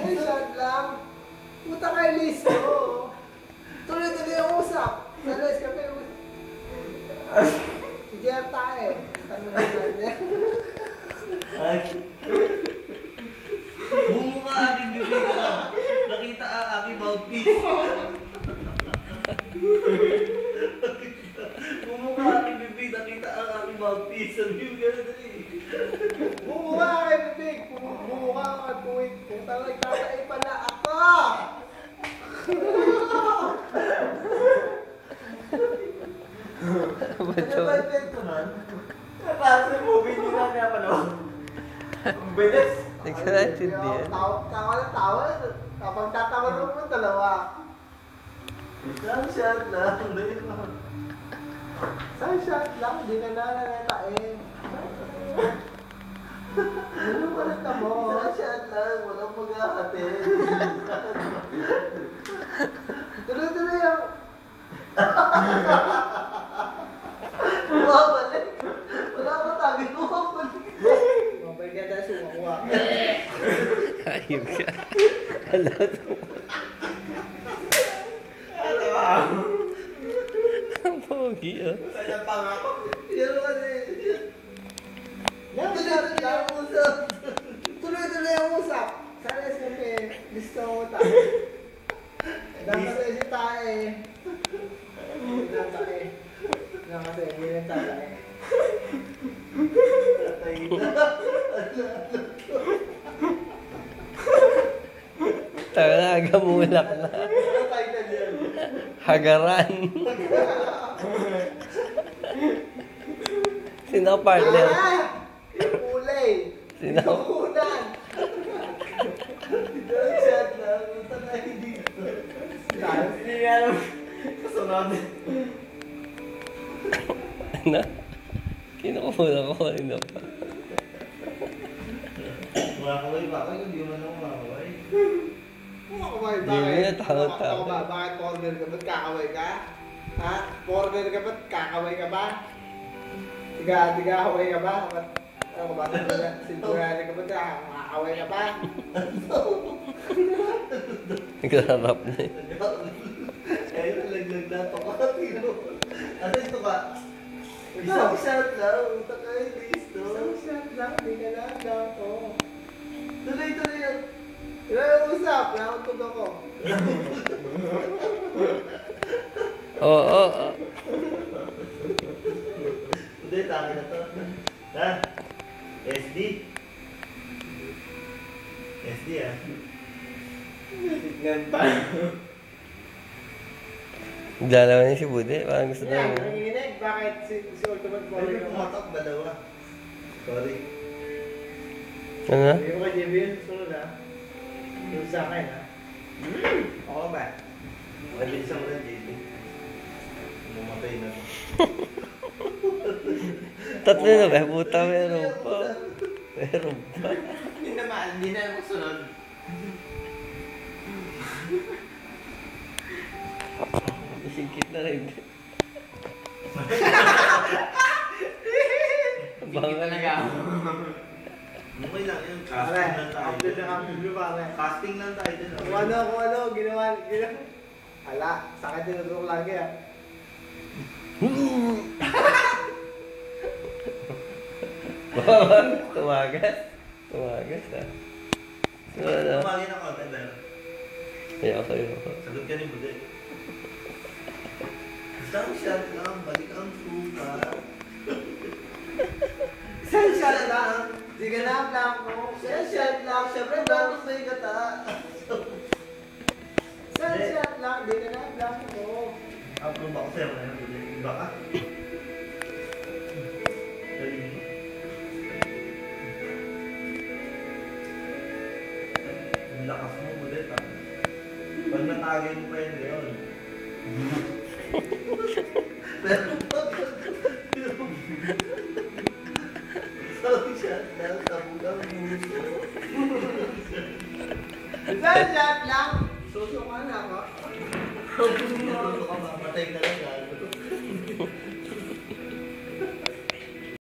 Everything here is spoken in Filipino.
Shot lang. Puta kayo listo. Tuloy-tuloy ang usap. Salis kami. Si Jer tayo. Bumukha aking bibig ka. Nakita ang aking mouthpiece. Bumukha aking bibig. Nakita ang aking mouthpiece. Sabi mo gano'n dali. Bumukha kayo bibig. Bumukha kayo puwit. Kung talagang nagtatay pala ako. Ano ba yung kwento nun? Kasi movie hindi na kaya panood. Ang bilis. Excited yan. Tawa na tawa. Kapag tatawa mo dalawa. Isang shot lang. Isang shot lang. Hindi ka na nanatain. Ano ba rin mo? Isang shot lang. Walang mag-ahatid. Tuloy-tuloy ang... Bumabalik. Wala ko tabi. Bumabalik. Mabay ka tayo sumakuha. Ayun ka. Hala to. Ang pogi ah. Kaya pa nga ako. Yan kasi. Tuloy-tuloy ang usap. Sana kasi gusto mo tayo. Dapat kasi tayo. Kasi hindi na tayo. Tatay na. Talaga mulak na. Tatay na dyan. Hagaran. Sino ang partner? Yung kulay. Sino? Yung kunan. Isang shot lang. Tatay dito. Hindi nga alam. Kasunod. Ano? Kinukula ko kanina pa. Makakaway ba ako? Hindi mo na makakaway. Kumakaway, Hindi mo bakit? na, takot-takot. Bakit corner ka? Ba't kakaway ka? Ha? Corner ka ba't kakaway ka ba? Tiga-haway ka ba? Ano ka ba? Sinturari ka ba't kakaway ka ba? Nagsarap na eh. Kaya nalaglag na ito ka. Ano ito ka? Isang shot lang. Utak kayo listo. Isang shot lang, hindi ka lang to. Tuloy-tuloy yan. Ilang usap, nakatog ako. Oo. Hindi, tangi na to. Ha? SD? SD ah. Tignan pa. Dalawa niya si Bude. Parang gusto Yan, na nanginginig. Bakit si Ultimate Pwede Warrior ka ba? pumatok dalawa. Sorry. Ano? Hindi mo kay JB yun, sunod ha? Yung sa akin ha? Ako ba? Mabilis ako ng JB. Mamatay na. Tatlo na ba? Puta, meron pa. Meron pa. Hindi na ako sunod. Isingkit na rin. Bangal. Okay lang yun. Pare, Casting lang tayo. update na kami pare. Casting lang tayo dun. Kung ano, ginawa. Hala, sakit din na lagi ha. Tumagas. Tumagas ah. So, ano? Tumagin ako. Ayoko. Sagot ka ni Bude. Isang shot lang. Balik ang suka. Isang shot lang. Di ka na blanco. Isang shot lang. Siyempre, dapat may gata. Isang shot lang. Di ka na blanco. Approve ako sa'yo na yun. Iba ka? Galing mo. Ang lakas mo ulit ah. Pag natagay mo pa yun ngayon. Pero pag isang shot lang, tabugang muso. Isang shot lang. Susukan ako. Matay ka lang ah.